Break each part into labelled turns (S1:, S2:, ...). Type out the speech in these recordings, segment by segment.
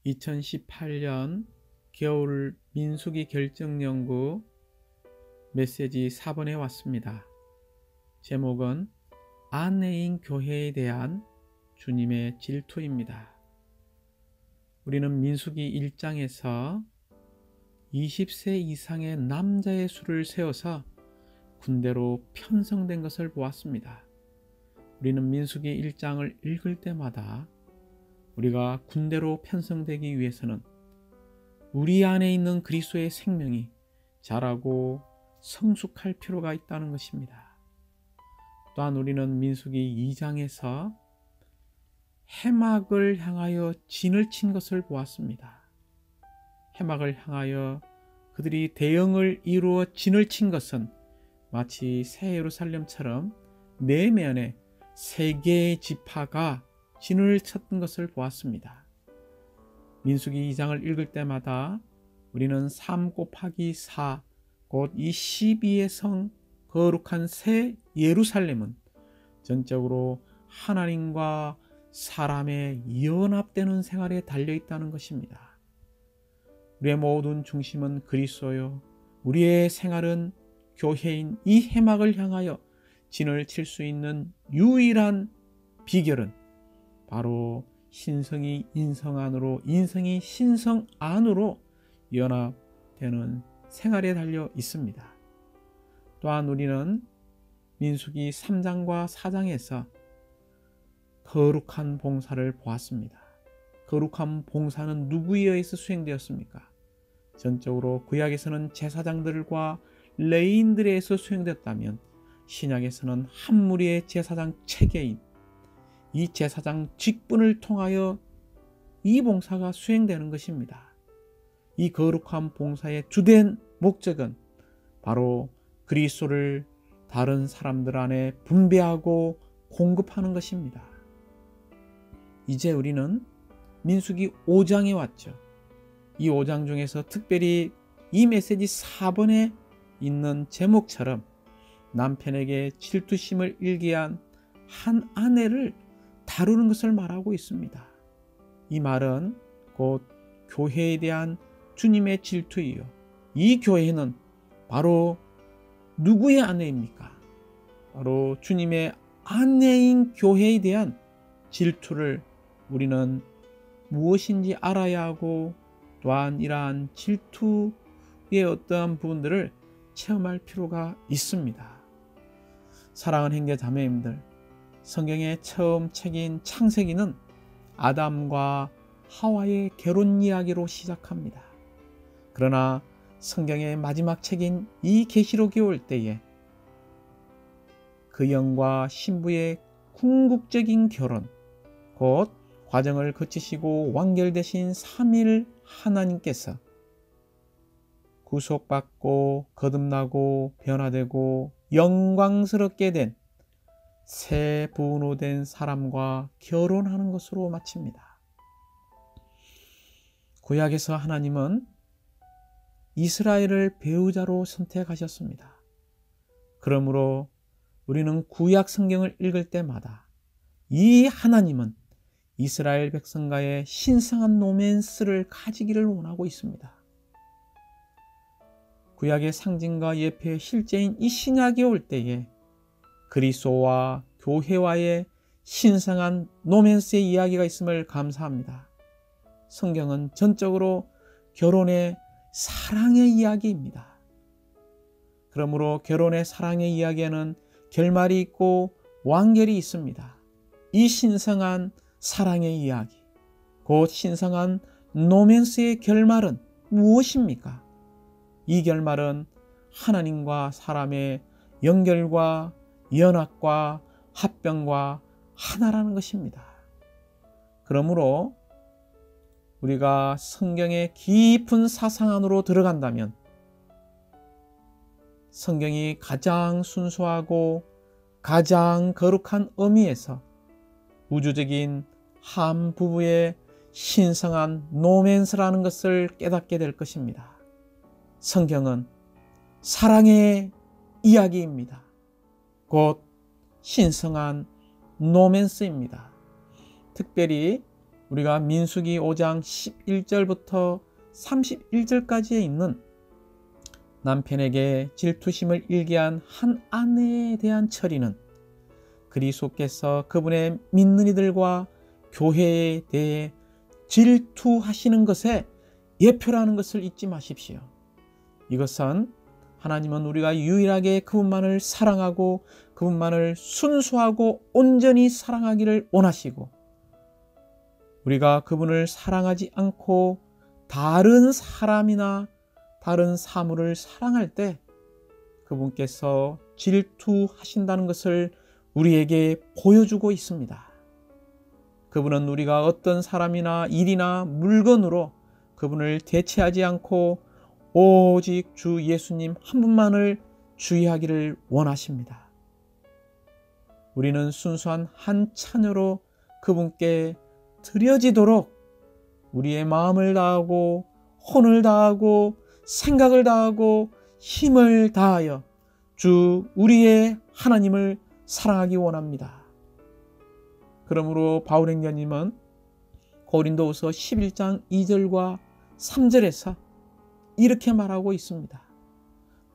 S1: 2018년 겨울 민수기 결정연구 메시지 4번에 왔습니다. 제목은 아내인 교회에 대한 주님의 질투입니다. 우리는 민수기 1장에서 20세 이상의 남자의 수를 세워서 군대로 편성된 것을 보았습니다. 우리는 민수기 1장을 읽을 때마다 우리가 군대로 편성되기 위해서는 우리 안에 있는 그리스도의 생명이 자라고 성숙할 필요가 있다는 것입니다. 또한 우리는 민수기 2장에서 해막을 향하여 진을 친 것을 보았습니다. 해막을 향하여 그들이 대형을 이루어 진을 친 것은 마치 새 예루살렘처럼 내면에 세 개의 지파가 진을 쳤던 것을 보았습니다. 민수기 2장을 읽을 때마다 우리는 3 곱하기 4, 곧 이 12의 성 거룩한 새 예루살렘은 전적으로 하나님과 사람의 연합되는 생활에 달려있다는 것입니다. 우리의 모든 중심은 그리스도요, 우리의 생활은 교회인 이 해막을 향하여 진을 칠 수 있는 유일한 비결은 바로 신성이 인성 안으로, 인성이 신성 안으로 연합되는 생활에 달려 있습니다. 또한 우리는 민수기 3장과 4장에서 거룩한 봉사를 보았습니다. 거룩한 봉사는 누구에 의해서 수행되었습니까? 전적으로 구약에서는 제사장들과 레위인들에 의해서 수행되었다면 신약에서는 한 무리의 제사장 체계인 이 제사장 직분을 통하여 이 봉사가 수행되는 것입니다. 이 거룩한 봉사의 주된 목적은 바로 그리스도를 다른 사람들 안에 분배하고 공급하는 것입니다. 이제 우리는 민수기 5장에 왔죠. 이 5장 중에서 특별히 이 메시지 4번에 있는 제목처럼 남편에게 질투심을 일기한 한 아내를 다루는 것을 말하고 있습니다. 이 말은 곧 교회에 대한 주님의 질투이요, 이 교회는 바로 누구의 아내입니까? 바로 주님의 아내인 교회에 대한 질투를 우리는 무엇인지 알아야 하고, 또한 이러한 질투의 어떠한 부분들을 체험할 필요가 있습니다. 사랑하는 형제 자매님들, 성경의 처음 책인 창세기는 아담과 하와의 결혼 이야기로 시작합니다. 그러나 성경의 마지막 책인 이 계시록이 올 때에 그 영과 신부의 궁극적인 결혼, 곧 과정을 거치시고 완결되신 삼위일 하나님께서 구속받고 거듭나고 변화되고 영광스럽게 된 새 부모된 사람과 결혼하는 것으로 마칩니다. 구약에서 하나님은 이스라엘을 배우자로 선택하셨습니다. 그러므로 우리는 구약 성경을 읽을 때마다 이 하나님은 이스라엘 백성과의 신성한 로맨스를 가지기를 원하고 있습니다. 구약의 상징과 예표의 실제인 이 신약이 올 때에 그리스도와 교회와의 신성한 로맨스의 이야기가 있음을 감사합니다. 성경은 전적으로 결혼의 사랑의 이야기입니다. 그러므로 결혼의 사랑의 이야기에는 결말이 있고 완결이 있습니다. 이 신성한 사랑의 이야기, 곧 신성한 로맨스의 결말은 무엇입니까? 이 결말은 하나님과 사람의 연결과 연합과 합병과 하나라는 것입니다. 그러므로 우리가 성경의 깊은 사상 안으로 들어간다면 성경이 가장 순수하고 가장 거룩한 의미에서 우주적인 한 부부의 신성한 로맨스라는 것을 깨닫게 될 것입니다. 성경은 사랑의 이야기입니다. 곧 신성한 로맨스입니다. 특별히 우리가 민수기 5장 11절부터 31절까지에 있는 남편에게 질투심을 일게한 한 아내에 대한 처리는 그리스도께서 그분의 믿는 이들과 교회에 대해 질투하시는 것에 예표라는 것을 잊지 마십시오. 이것은 하나님은 우리가 유일하게 그분만을 사랑하고 그분만을 순수하고 온전히 사랑하기를 원하시고, 우리가 그분을 사랑하지 않고 다른 사람이나 다른 사물을 사랑할 때 그분께서 질투하신다는 것을 우리에게 보여주고 있습니다. 그분은 우리가 어떤 사람이나 일이나 물건으로 그분을 대체하지 않고 오직 주 예수님 한 분만을 주의하기를 원하십니다. 우리는 순수한 한 처녀로 그분께 드려지도록 우리의 마음을 다하고 혼을 다하고 생각을 다하고 힘을 다하여 주 우리의 하나님을 사랑하기 원합니다. 그러므로 바울행전님은 고린도후서 11장 2절과 3절에서 이렇게 말하고 있습니다.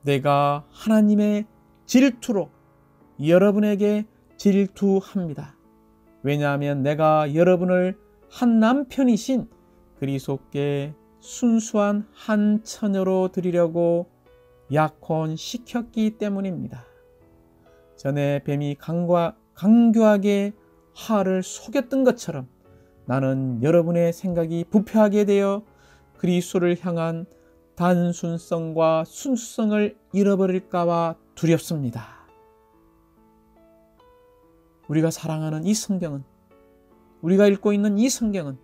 S1: 내가 하나님의 질투로 여러분에게 질투합니다. 왜냐하면 내가 여러분을 한 남편이신 그리스도께 순수한 한 처녀로 드리려고 약혼시켰기 때문입니다. 전에 뱀이 강교하게 하와를 속였던 것처럼 나는 여러분의 생각이 부패하게 되어 그리스도를 향한 단순성과 순수성을 잃어버릴까 봐 두렵습니다. 우리가 사랑하는 이 성경은, 우리가 읽고 있는 이 성경은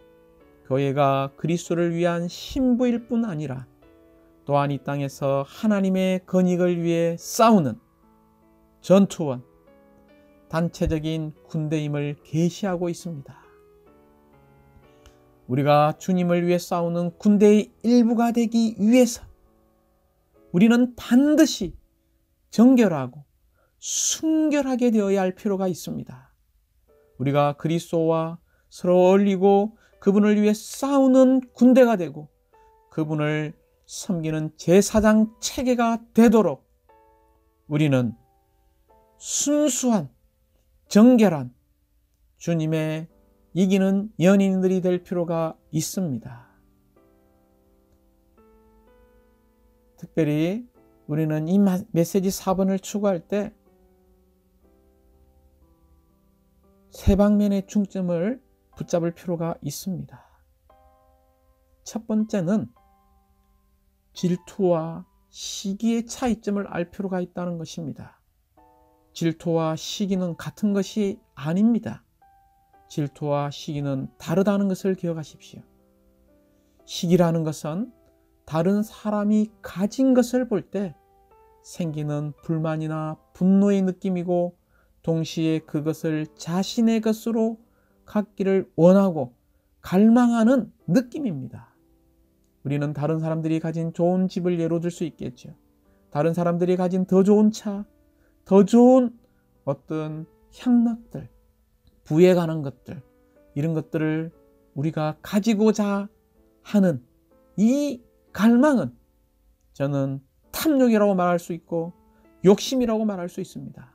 S1: 교회가 그리스도를 위한 신부일 뿐 아니라 또한 이 땅에서 하나님의 건익을 위해 싸우는 전투원, 단체적인 군대임을 계시하고 있습니다. 우리가 주님을 위해 싸우는 군대의 일부가 되기 위해서 우리는 반드시 정결하고 순결하게 되어야 할 필요가 있습니다. 우리가 그리스도와 서로 어울리고 그분을 위해 싸우는 군대가 되고 그분을 섬기는 제사장 체계가 되도록 우리는 순수한 정결한 주님의 이기는 연인들이 될 필요가 있습니다. 특별히 우리는 이 메시지 4번을 추구할 때 세 방면의 중점을 붙잡을 필요가 있습니다. 첫 번째는 질투와 시기의 차이점을 알 필요가 있다는 것입니다. 질투와 시기는 같은 것이 아닙니다. 질투와 시기는 다르다는 것을 기억하십시오. 시기라는 것은 다른 사람이 가진 것을 볼 때 생기는 불만이나 분노의 느낌이고 동시에 그것을 자신의 것으로 갖기를 원하고 갈망하는 느낌입니다. 우리는 다른 사람들이 가진 좋은 집을 예로 들 수 있겠죠. 다른 사람들이 가진 더 좋은 차, 더 좋은 어떤 향락들, 부에 관한 것들, 이런 것들을 우리가 가지고자 하는 이 갈망은 저는 탐욕이라고 말할 수 있고 욕심이라고 말할 수 있습니다.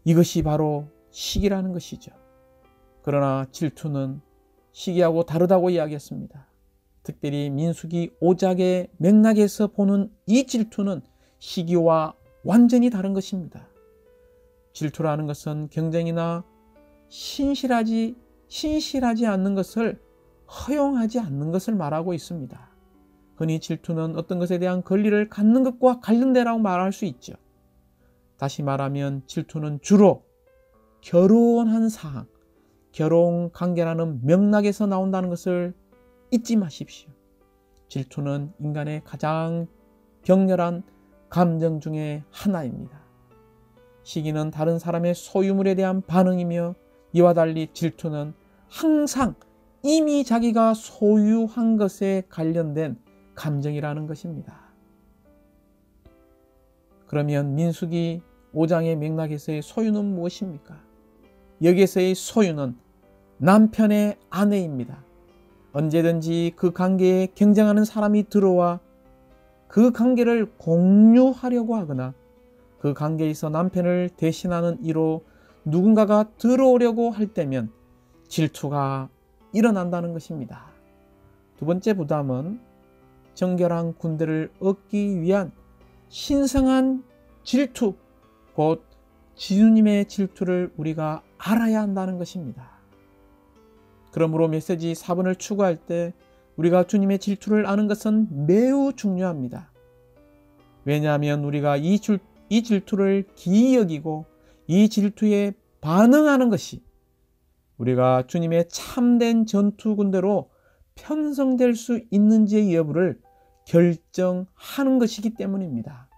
S1: 이것이 바로 시기라는 것이죠. 그러나 질투는 시기하고 다르다고 이야기했습니다. 특별히 민수기 5장의 맥락에서 보는 이 질투는 시기와 완전히 다른 것입니다. 질투라는 것은 경쟁이나 신실하지 않는 것을 허용하지 않는 것을 말하고 있습니다. 흔히 질투는 어떤 것에 대한 권리를 갖는 것과 관련되라고 말할 수 있죠. 다시 말하면 질투는 주로 결혼한 사항, 결혼 관계라는 맥락에서 나온다는 것을 잊지 마십시오. 질투는 인간의 가장 격렬한 감정 중에 하나입니다. 시기는 다른 사람의 소유물에 대한 반응이며 이와 달리 질투는 항상 이미 자기가 소유한 것에 관련된 감정이라는 것입니다. 그러면 민수기 5장의 맥락에서의 소유는 무엇입니까? 여기에서의 소유는 남편의 아내입니다. 언제든지 그 관계에 경쟁하는 사람이 들어와 그 관계를 공유하려고 하거나 그 관계에서 남편을 대신하는 이로 누군가가 들어오려고 할 때면 질투가 일어난다는 것입니다. 두 번째 부담은 정결한 군대를 얻기 위한 신성한 질투, 곧 주님의 질투를 우리가 알아야 한다는 것입니다. 그러므로 메시지 4번을 추구할 때 우리가 주님의 질투를 아는 것은 매우 중요합니다. 왜냐하면 우리가 이 질투를 기이 여기고 이 질투에 반응하는 것이 우리가 주님의 참된 전투 군대로 편성될 수 있는지의 여부를 결정하는 것이기 때문입니다.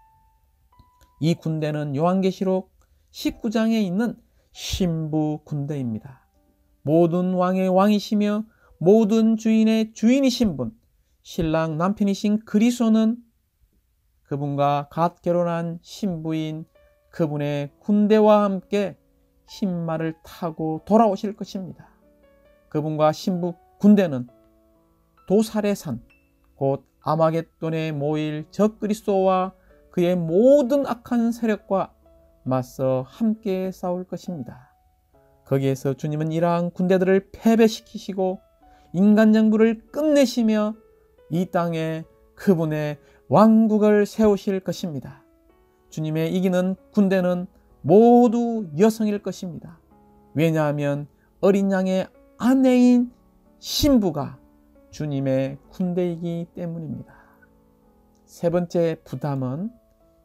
S1: 이 군대는 요한계시록 19장에 있는 신부 군대입니다. 모든 왕의 왕이시며 모든 주인의 주인이신 분, 신랑 남편이신 그리스도는 그분과 갓 결혼한 신부인 그분의 군대와 함께 흰말을 타고 돌아오실 것입니다. 그분과 신부 군대는 도살의 산, 곧 아마겟돈에 모일 적그리스도와 그의 모든 악한 세력과 맞서 함께 싸울 것입니다. 거기에서 주님은 이러한 군대들을 패배시키시고 인간 정부를 끝내시며 이 땅에 그분의 왕국을 세우실 것입니다. 주님의 이기는 군대는 모두 여성일 것입니다. 왜냐하면 어린 양의 아내인 신부가 주님의 군대이기 때문입니다. 세 번째 부담은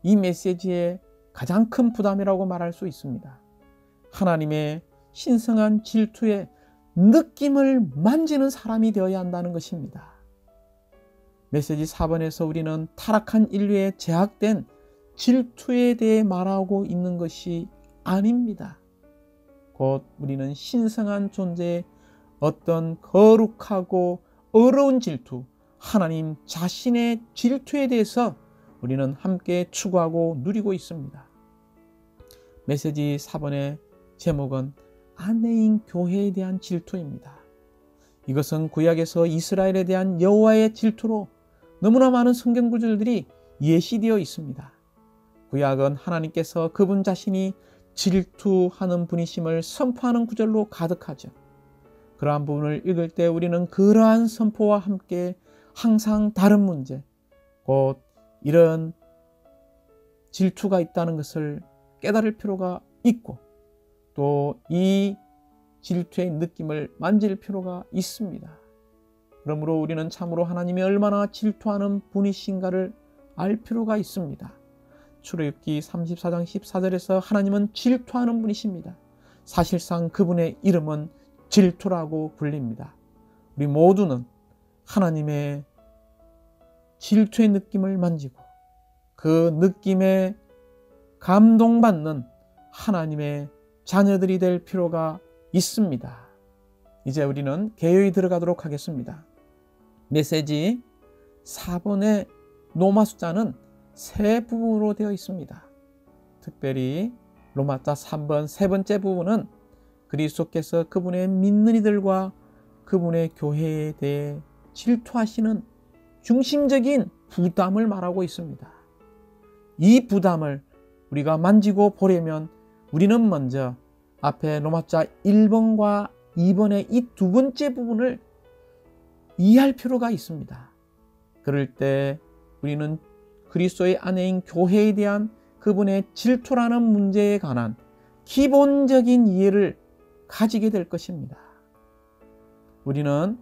S1: 이 메시지의 가장 큰 부담이라고 말할 수 있습니다. 하나님의 신성한 질투의 느낌을 만지는 사람이 되어야 한다는 것입니다. 메시지 4번에서 우리는 타락한 인류에 제약된 질투에 대해 말하고 있는 것이 아닙니다. 곧 우리는 신성한 존재의 어떤 거룩하고 어려운 질투, 하나님 자신의 질투에 대해서 우리는 함께 추구하고 누리고 있습니다. 메시지 4번의 제목은 아내인 교회에 대한 질투입니다. 이것은 구약에서 이스라엘에 대한 여호와의 질투로 너무나 많은 성경 구절들이 예시되어 있습니다. 구약은 하나님께서 그분 자신이 질투하는 분이심을 선포하는 구절로 가득하죠. 그러한 부분을 읽을 때 우리는 그러한 선포와 함께 항상 다른 문제, 곧 이런 질투가 있다는 것을 깨달을 필요가 있고 또 이 질투의 느낌을 만질 필요가 있습니다. 그러므로 우리는 참으로 하나님이 얼마나 질투하는 분이신가를 알 필요가 있습니다. 출애굽기 34장 14절에서 하나님은 질투하는 분이십니다. 사실상 그분의 이름은 질투라고 불립니다. 우리 모두는 하나님의 질투의 느낌을 만지고 그 느낌에 감동받는 하나님의 자녀들이 될 필요가 있습니다. 이제 우리는 개요에 들어가도록 하겠습니다. 메시지 4번의 로마 숫자는 세 부분으로 되어 있습니다. 특별히 로마자 3번 세 번째 부분은 그리스도께서 그분의 믿는 이들과 그분의 교회에 대해 질투하시는 중심적인 부담을 말하고 있습니다. 이 부담을 우리가 만지고 보려면 우리는 먼저 앞에 로마자 1번과 2번의 이 두 번째 부분을 이해할 필요가 있습니다. 그럴 때 우리는 그리스도의 아내인 교회에 대한 그분의 질투라는 문제에 관한 기본적인 이해를 가지게 될 것입니다. 우리는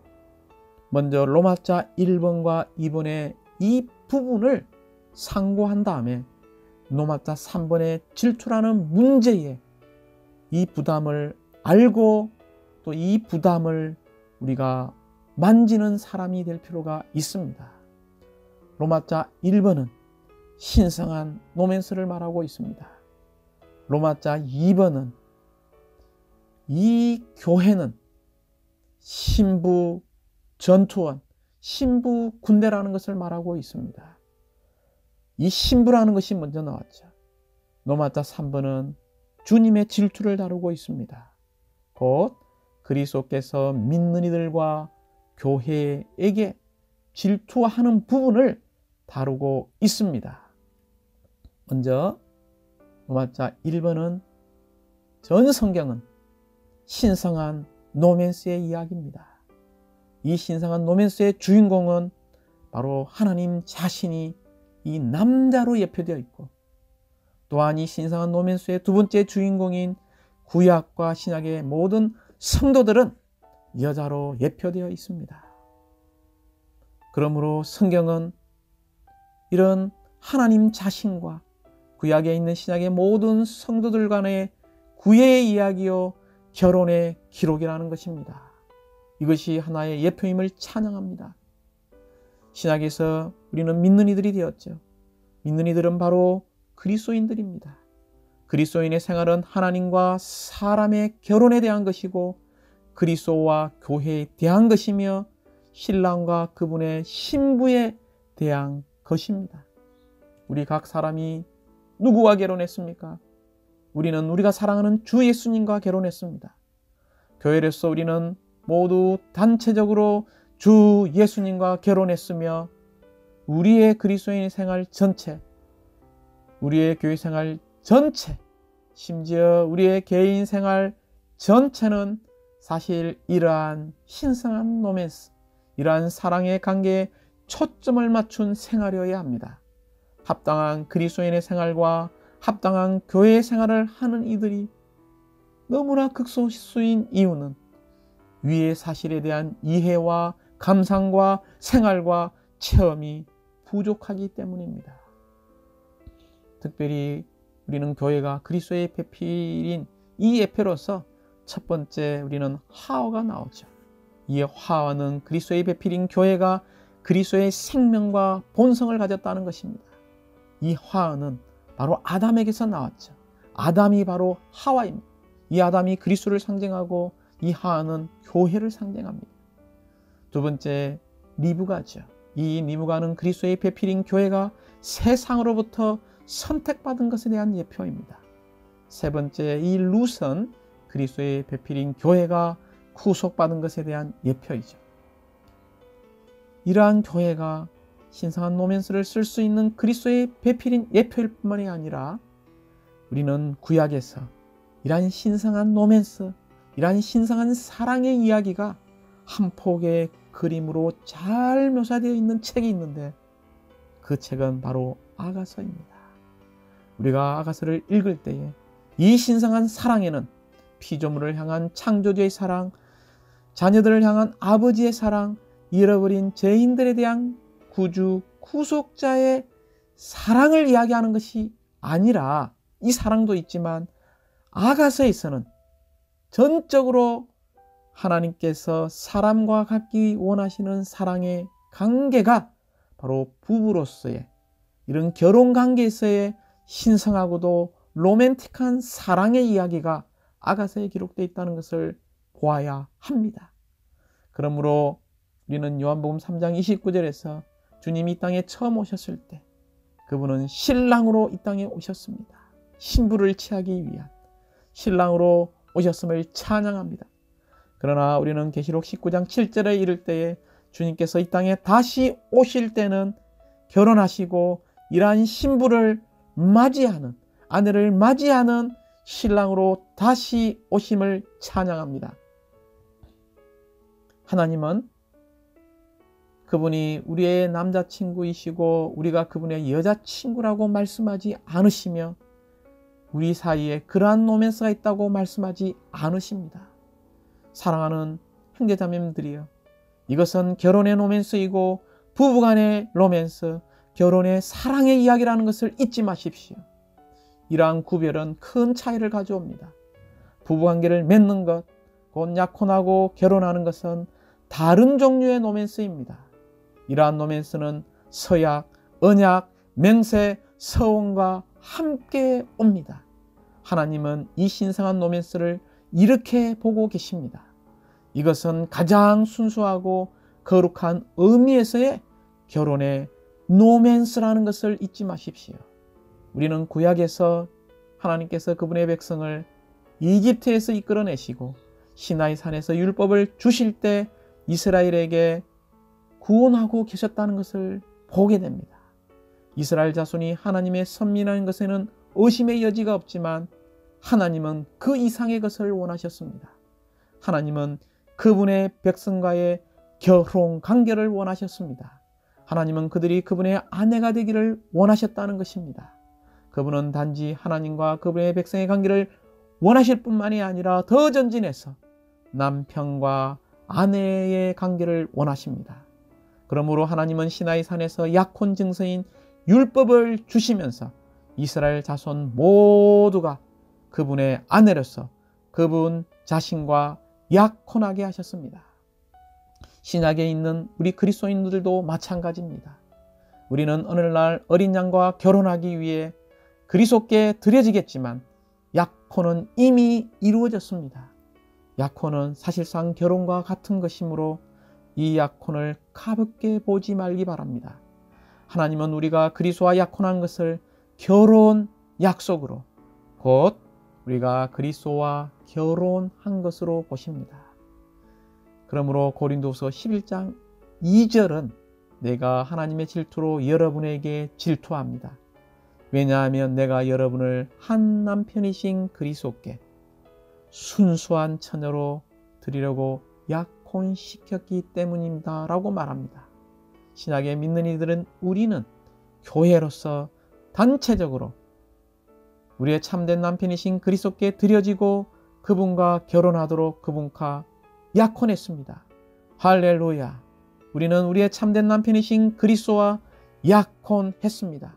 S1: 먼저 로마자 1번과 2번의 이 부분을 상고한 다음에 로마자 3번의 질투라는 문제에 이 부담을 알고 또 이 부담을 우리가 만지는 사람이 될 필요가 있습니다. 로마자 1번은 신성한 로맨스를 말하고 있습니다. 로마자 2번은 이 교회는 신부 전투원, 신부 군대라는 것을 말하고 있습니다. 이 신부라는 것이 먼저 나왔죠. 로마자 3번은 주님의 질투를 다루고 있습니다. 곧 그리스도께서 믿는 이들과 교회에게 질투하는 부분을 다루고 있습니다. 먼저 로마자 1번은 전 성경은 신성한 로맨스의 이야기입니다. 이 신성한 로맨스의 주인공은 바로 하나님 자신이 이 남자로 예표되어 있고, 또한 이 신성한 로맨스의 두 번째 주인공인 구약과 신약의 모든 성도들은 여자로 예표되어 있습니다. 그러므로 성경은 이런 하나님 자신과 구약에 있는 신약의 모든 성도들 간의 구애의 이야기요 결혼의 기록이라는 것입니다. 이것이 하나의 예표임을 찬양합니다. 신약에서 우리는 믿는 이들이 되었죠. 믿는 이들은 바로 그리스도인들입니다. 그리스도인의 생활은 하나님과 사람의 결혼에 대한 것이고 그리스도와 교회에 대한 것이며 신랑과 그분의 신부에 대한 것입니다. 우리 각 사람이 누구와 결혼했습니까? 우리는 우리가 사랑하는 주 예수님과 결혼했습니다. 교회로서 우리는 모두 단체적으로 주 예수님과 결혼했으며 우리의 그리스도인의 생활 전체, 우리의 교회 생활 전체, 심지어 우리의 개인 생활 전체는 사실 이러한 신성한 로맨스, 이러한 사랑의 관계에 초점을 맞춘 생활이어야 합니다. 합당한 그리스도인의 생활과 합당한 교회의 생활을 하는 이들이 너무나 극소수인 이유는 위의 사실에 대한 이해와 감상과 생활과 체험이 부족하기 때문입니다. 특별히 우리는 교회가 그리스도의 배필인 이 예표로서 첫 번째 우리는 화화가 나오죠. 이 화화는 그리스도의 배필인 교회가 그리스도의 생명과 본성을 가졌다는 것입니다. 이 화화는 바로 아담에게서 나왔죠. 아담이 바로 하와입니다. 이 아담이 그리스도를 상징하고 이 하와는 교회를 상징합니다. 두 번째 리브가죠. 이 리브가는 그리스도의 배필인 교회가 세상으로부터 선택받은 것에 대한 예표입니다. 세 번째 이 룻은 그리스도의 배필인 교회가 구속받은 것에 대한 예표이죠. 이러한 교회가 신성한 로맨스를 쓸 수 있는 그리스도의 배필인 예표일 뿐만이 아니라 우리는 구약에서 이러한 신성한 로맨스, 이러한 신성한 사랑의 이야기가 한 폭의 그림으로 잘 묘사되어 있는 책이 있는데 그 책은 바로 아가서입니다. 우리가 아가서를 읽을 때에 이 신성한 사랑에는 피조물을 향한 창조주의 사랑, 자녀들을 향한 아버지의 사랑, 잃어버린 죄인들에 대한 구주, 구속자의 사랑을 이야기하는 것이 아니라 이 사랑도 있지만 아가서에서는 전적으로 하나님께서 사람과 갖기 원하시는 사랑의 관계가 바로 부부로서의 이런 결혼 관계에서의 신성하고도 로맨틱한 사랑의 이야기가 아가서에 기록되어 있다는 것을 보아야 합니다. 그러므로 우리는 요한복음 3장 29절에서 주님이 이 땅에 처음 오셨을 때 그분은 신랑으로 이 땅에 오셨습니다. 신부를 취하기 위한 신랑으로 오셨음을 찬양합니다. 그러나 우리는 계시록 19장 7절에 이를 때에 주님께서 이 땅에 다시 오실 때는 결혼하시고 이러한 신부를 맞이하는, 아내를 맞이하는 신랑으로 다시 오심을 찬양합니다. 하나님은 그분이 우리의 남자친구이시고 우리가 그분의 여자친구라고 말씀하지 않으시며 우리 사이에 그러한 로맨스가 있다고 말씀하지 않으십니다. 사랑하는 형제자매님들이여, 이것은 결혼의 로맨스이고 부부간의 로맨스, 결혼의 사랑의 이야기라는 것을 잊지 마십시오. 이러한 구별은 큰 차이를 가져옵니다. 부부관계를 맺는 것, 곧 약혼하고 결혼하는 것은 다른 종류의 로맨스입니다. 이러한 로맨스는 서약, 언약, 맹세, 서원과 함께 옵니다. 하나님은 이 신성한 로맨스를 이렇게 보고 계십니다. 이것은 가장 순수하고 거룩한 의미에서의 결혼의 로맨스라는 것을 잊지 마십시오. 우리는 구약에서 하나님께서 그분의 백성을 이집트에서 이끌어내시고 시나이 산에서 율법을 주실 때 이스라엘에게 구원하고 계셨다는 것을 보게 됩니다. 이스라엘 자손이 하나님의 선민한 것에는 의심의 여지가 없지만 하나님은 그 이상의 것을 원하셨습니다. 하나님은 그분의 백성과의 결혼 관계를 원하셨습니다. 하나님은 그들이 그분의 아내가 되기를 원하셨다는 것입니다. 그분은 단지 하나님과 그분의 백성의 관계를 원하실 뿐만이 아니라 더 전진해서 남편과 아내의 관계를 원하십니다. 그러므로 하나님은 시나이 산에서 약혼 증서인 율법을 주시면서 이스라엘 자손 모두가 그분의 아내로서 그분 자신과 약혼하게 하셨습니다. 신약에 있는 우리 그리스도인들도 마찬가지입니다. 우리는 어느 날 어린 양과 결혼하기 위해 그리스도께 드려지겠지만 약혼은 이미 이루어졌습니다. 약혼은 사실상 결혼과 같은 것이므로 이 약혼을 가볍게 보지 말기 바랍니다. 하나님은 우리가 그리스도와 약혼한 것을 결혼 약속으로 곧 우리가 그리스도와 결혼한 것으로 보십니다. 그러므로 고린도서 11장 2절은 내가 하나님의 질투로 여러분에게 질투합니다. 왜냐하면 내가 여러분을 한 남편이신 그리스도께 순수한 처녀로 드리려고 약혼시켰기 때문입니다 라고 말합니다. 신약에 믿는 이들은 우리는 교회로서 단체적으로 우리의 참된 남편이신 그리스도께 드려지고 그분과 결혼하도록 그분과 약혼했습니다. 할렐루야. 우리는 우리의 참된 남편이신 그리스도와 약혼했습니다.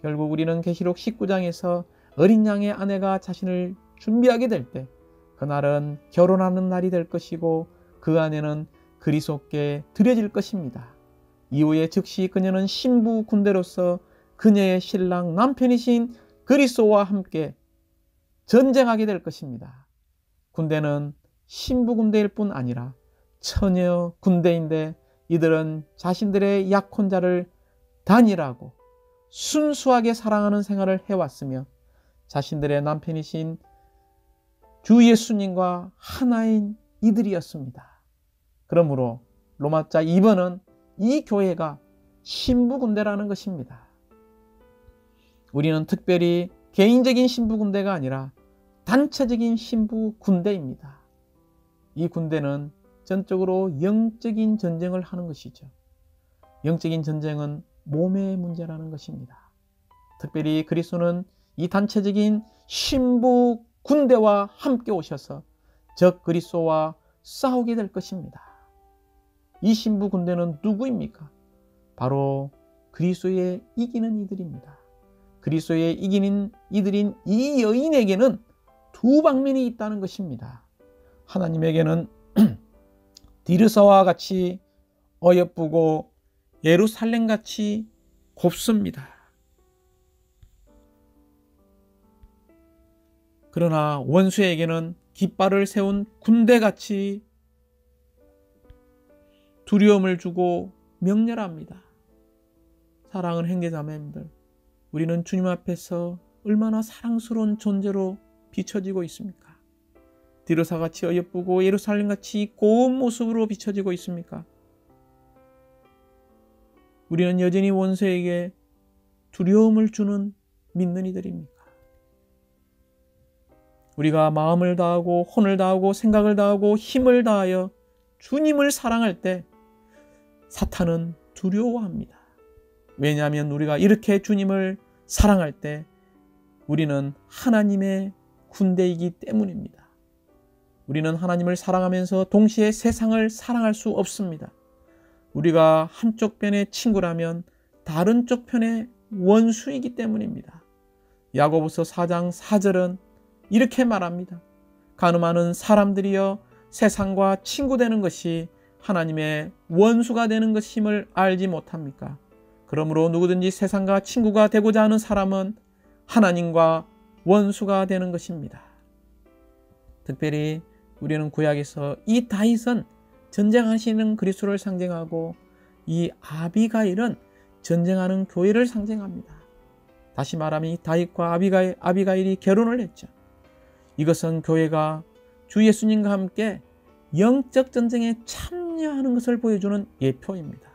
S1: 결국 우리는 계시록 19장에서 어린 양의 아내가 자신을 준비하게 될 때 그날은 결혼하는 날이 될 것이고 그 아내는 그리스도께 드려질 것입니다. 이후에 즉시 그녀는 신부 군대로서 그녀의 신랑 남편이신 그리스도와 함께 전쟁하게 될 것입니다. 군대는 신부 군대일 뿐 아니라 처녀 군대인데 이들은 자신들의 약혼자를 단일하고 순수하게 사랑하는 생활을 해왔으며 자신들의 남편이신 주 예수님과 하나인 이들이었습니다. 그러므로 로마자 2번은 이 교회가 신부 군대라는 것입니다. 우리는 특별히 개인적인 신부 군대가 아니라 단체적인 신부 군대입니다. 이 군대는 전적으로 영적인 전쟁을 하는 것이죠. 영적인 전쟁은 몸의 문제라는 것입니다. 특별히 그리스도는 이 단체적인 신부 군대와 함께 오셔서 적 그리스도와 싸우게 될 것입니다. 이 신부 군대는 누구입니까? 바로 그리스도의 이기는 이들입니다. 그리스도의 이기는 이들인 이 여인에게는 두 방면이 있다는 것입니다. 하나님에게는 디르사와 같이 어여쁘고 예루살렘같이 곱습니다. 그러나 원수에게는 깃발을 세운 군대같이 두려움을 주고 명렬합니다. 사랑하는 형제자매님들, 우리는 주님 앞에서 얼마나 사랑스러운 존재로 비춰지고 있습니까? 디르사같이 어여쁘고 예루살렘같이 고운 모습으로 비춰지고 있습니까? 우리는 여전히 원수에게 두려움을 주는 믿는 이들입니까? 우리가 마음을 다하고 혼을 다하고 생각을 다하고 힘을 다하여 주님을 사랑할 때 사탄은 두려워합니다. 왜냐하면 우리가 이렇게 주님을 사랑할 때 우리는 하나님의 군대이기 때문입니다. 우리는 하나님을 사랑하면서 동시에 세상을 사랑할 수 없습니다. 우리가 한쪽 편의 친구라면 다른 쪽 편의 원수이기 때문입니다. 야고보서 4장 4절은 이렇게 말합니다. 가늠하는 사람들이여 세상과 친구 되는 것이 하나님의 원수가 되는 것임을 알지 못합니까? 그러므로 누구든지 세상과 친구가 되고자 하는 사람은 하나님과 원수가 되는 것입니다. 특별히 우리는 구약에서 이 다윗은 전쟁하시는 그리스도를 상징하고 이 아비가일은 전쟁하는 교회를 상징합니다. 다시 말하면 이 다윗과 아비가일이 결혼을 했죠. 이것은 교회가 주 예수님과 함께 영적 전쟁에 참여하는 것을 보여주는 예표입니다.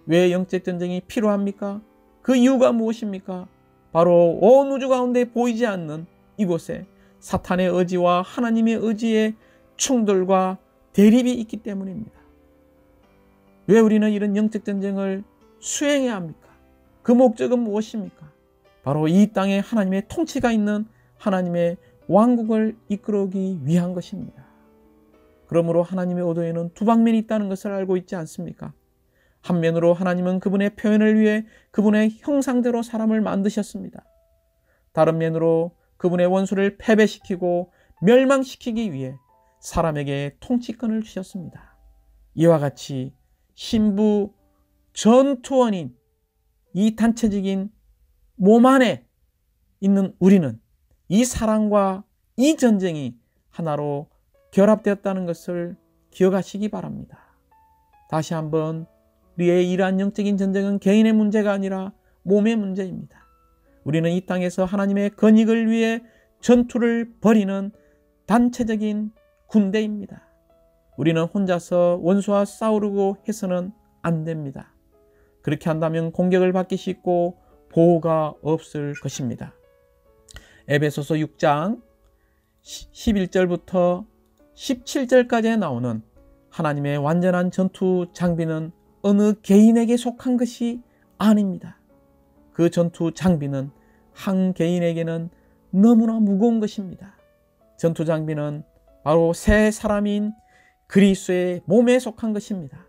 S1: 왜 영적 전쟁이 필요합니까? 그 이유가 무엇입니까? 바로 온 우주 가운데 보이지 않는 이곳에 사탄의 의지와 하나님의 의지의 충돌과 대립이 있기 때문입니다. 왜 우리는 이런 영적 전쟁을 수행해야 합니까? 그 목적은 무엇입니까? 바로 이 땅에 하나님의 통치가 있는 하나님의 왕국을 이끌어오기 위한 것입니다. 그러므로 하나님의 의도에는 두 방면이 있다는 것을 알고 있지 않습니까? 한 면으로 하나님은 그분의 표현을 위해 그분의 형상대로 사람을 만드셨습니다. 다른 면으로 그분의 원수를 패배시키고 멸망시키기 위해 사람에게 통치권을 주셨습니다. 이와 같이 신부 전투원인 이 단체적인 몸 안에 있는 우리는 이 사랑과 이 전쟁이 하나로 결합되었다는 것을 기억하시기 바랍니다. 다시 한번 우리의 이러한 영적인 전쟁은 개인의 문제가 아니라 몸의 문제입니다. 우리는 이 땅에서 하나님의 건익을 위해 전투를 벌이는 단체적인 군대입니다. 우리는 혼자서 원수와 싸우려고 해서는 안 됩니다. 그렇게 한다면 공격을 받기 쉽고 보호가 없을 것입니다. 에베소서 6장 11절부터 17절까지에 나오는 하나님의 완전한 전투 장비는 어느 개인에게 속한 것이 아닙니다. 그 전투 장비는 한 개인에게는 너무나 무거운 것입니다. 전투 장비는 바로 세 사람인 그리스도의 몸에 속한 것입니다.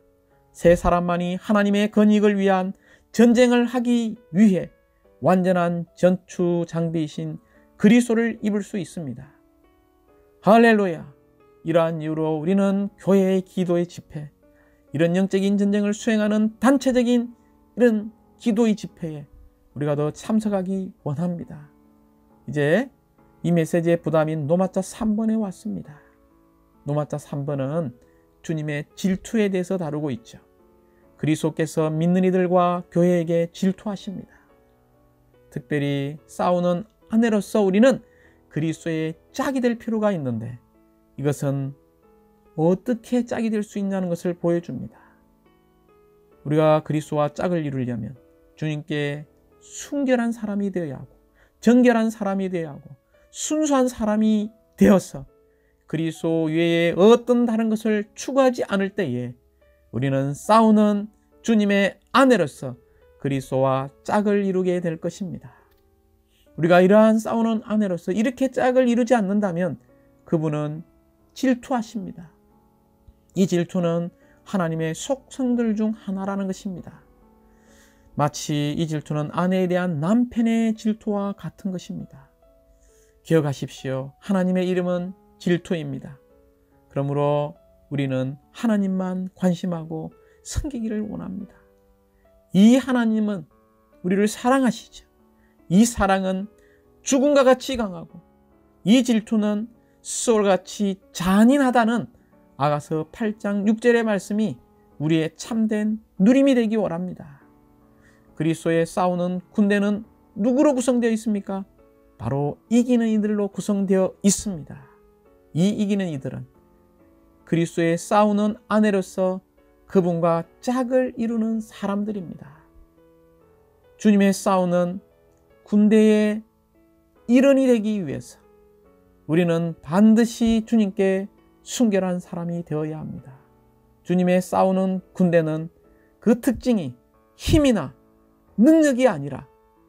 S1: 세 사람만이 하나님의 건익을 위한 전쟁을 하기 위해 완전한 전투 장비이신 그리스도를 입을 수 있습니다. 할렐루야! 이러한 이유로 우리는 교회의 기도의 집회, 이런 영적인 전쟁을 수행하는 단체적인 이런 기도의 집회에 우리가 더 참석하기 원합니다. 이제 이 메시지의 부담인 노마자 3번에 왔습니다. 노마자 3번은 주님의 질투에 대해서 다루고 있죠. 그리스도께서 믿는 이들과 교회에게 질투하십니다. 특별히 싸우는 아내로서 우리는 그리스도의 짝이 될 필요가 있는데 이것은 어떻게 짝이 될 수 있냐는 것을 보여줍니다. 우리가 그리스도와 짝을 이루려면 주님께 순결한 사람이 되어야 하고 정결한 사람이 되어야 하고 순수한 사람이 되어서 그리스도 외에 어떤 다른 것을 추구하지 않을 때에 우리는 싸우는 주님의 아내로서 그리스도와 짝을 이루게 될 것입니다. 우리가 이러한 싸우는 아내로서 이렇게 짝을 이루지 않는다면 그분은 질투하십니다. 이 질투는 하나님의 속성들 중 하나라는 것입니다. 마치 이 질투는 아내에 대한 남편의 질투와 같은 것입니다. 기억하십시오. 하나님의 이름은 질투입니다. 그러므로 우리는 하나님만 관심하고 섬기기를 원합니다. 이 하나님은 우리를 사랑하시죠. 이 사랑은 죽음과 같이 강하고 이 질투는 수월같이 잔인하다는 아가서 8장 6절의 말씀이 우리의 참된 누림이 되기 원합니다. 그리스도의 싸우는 군대는 누구로 구성되어 있습니까? 바로 이기는 이들로 구성되어 있습니다. 이 이기는 이들은 그리스도의 싸우는 아내로서 그분과 짝을 이루는 사람들입니다. 주님의 싸우는 군대의 일원이 되기 위해서 우리는 반드시 주님께 순결한 사람이 되어야 합니다. 주님의 싸우는 군대는 그 특징이 힘이나 능력이 아니라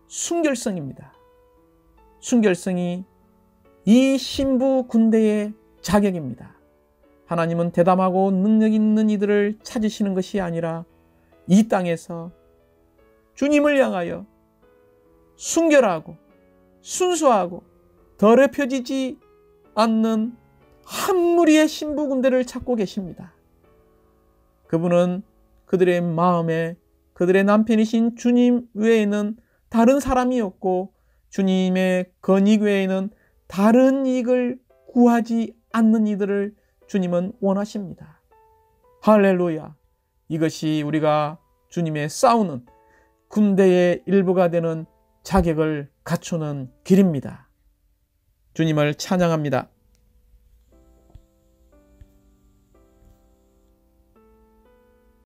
S1: 순결성입니다. 순결성이 이 신부 군대의 자격입니다. 하나님은 대담하고 능력 있는 이들을 찾으시는 것이 아니라 이 땅에서 주님을 향하여 순결하고 순수하고 더럽혀지지 않는 한 무리의 신부 군대를 찾고 계십니다. 그분은 그들의 마음에 그들의 남편이신 주님 외에는 다른 사람이 없고 주님의 건익 외에는 다른 이익을 구하지 않는 이들을 주님은 원하십니다. 할렐루야! 이것이 우리가 주님의 싸우는 군대의 일부가 되는 자격을 갖추는 길입니다. 주님을 찬양합니다.